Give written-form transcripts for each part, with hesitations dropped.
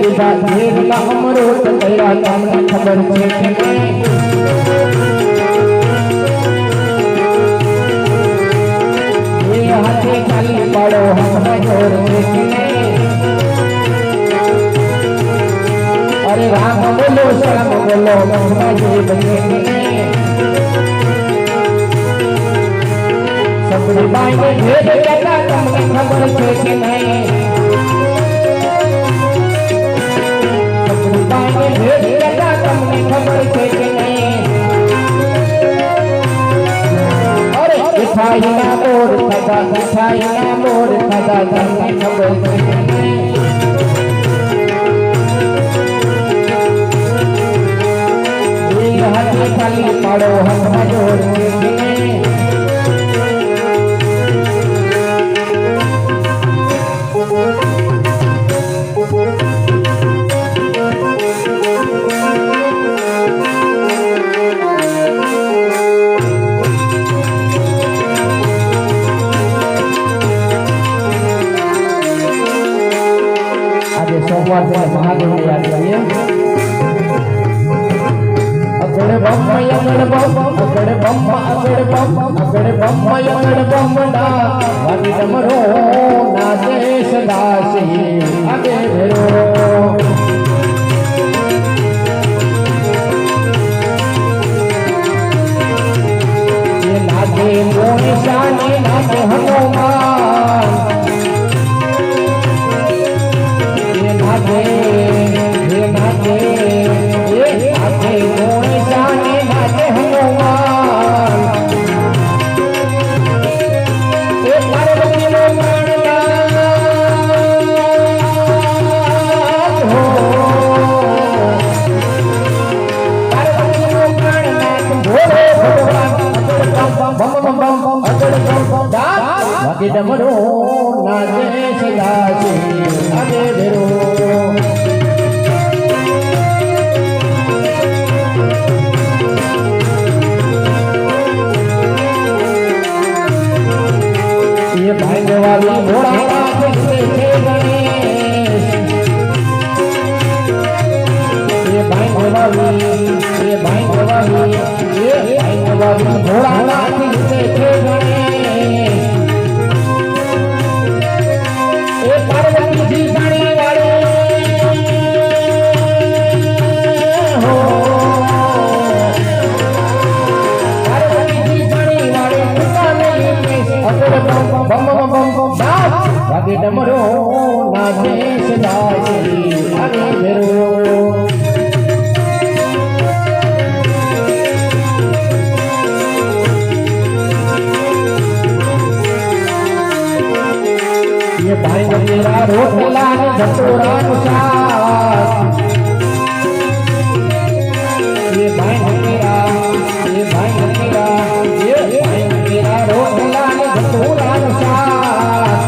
લીધા ઝેરના અમૃત કર્યા તમને ખબર છે કે નહીં? એ હાથે ચાલી પાડો હમણાં જોર છે કે નહીં? અરે રામ બોલો શ્યામ બોલો મહિમા જે બને કે નહીં? સબરીબાઈને ભેદ કહેતા તમને ખબર છે કે નહીં? સબરીબાઈને ભેદ કહેતા તમને ખબર છે કે નહીં? અરે મીઠાઈના મોર ખાધા મીઠાઈના મોર ખાધા તમને ખબર છે કે નહીં? હાથે ખાલી પાડો હાથમાં જોર છે કે નહીં? આજે સોમવાર મહાદેવ યાદ કરીએ. અગડ બમ અગડ બમ અગડ બમ અગડ બમ અગડ બમ અગડ બમ ડા વાદી ડમરો નાચે સદાશી આગે ભેરો. એ નાચે મોણી શાની નાચે હનુમાન. એ નાચે એ નાચે એ નાચે મોણી શાની નાચે હનુમાન. એ પાર્વતીનો પ્રાણનાથ હો પાર્વતીનો પ્રાણનાથ ભોળો ભગવાન. બમ બમ બમ અગડ બમ વાગે ડમરો નાચે સદાશી આગે ભેરો. ये भांग वाली भोलानाथ से गणेश. ये भांग वाली भोलानाथ से गणेश. ये पार्वती जी गाड़ी वाले हो पार्वती जी गाड़ी वाले अगड़ बम बम बम बम वागे डमरो नाचे सदाशी आगे भेरो. ये भाई मेरा रोटला ने धतूरा साथ. ये भाई मेरा रोटला ने धतूरा साथ.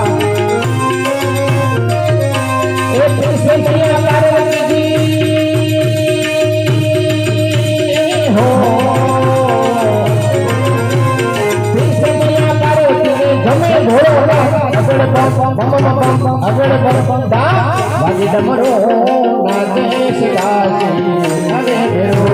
एक से किया पार्वती जी हो से किया पार्वती जी गमे भोलो अगड़ बम अगड़ बम दा वागे डमरो नाचे सदाशी आगे भेरो.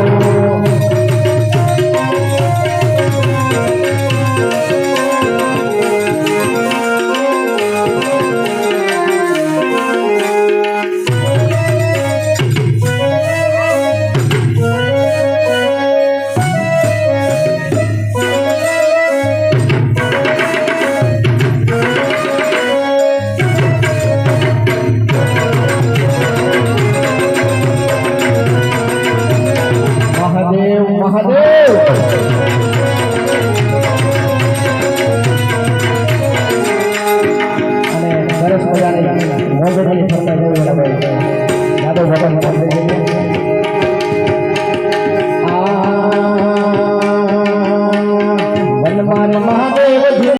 મહાદેવ અને સરસ મજાની મોગડી ફરતા જવું યાદવ ભગવાન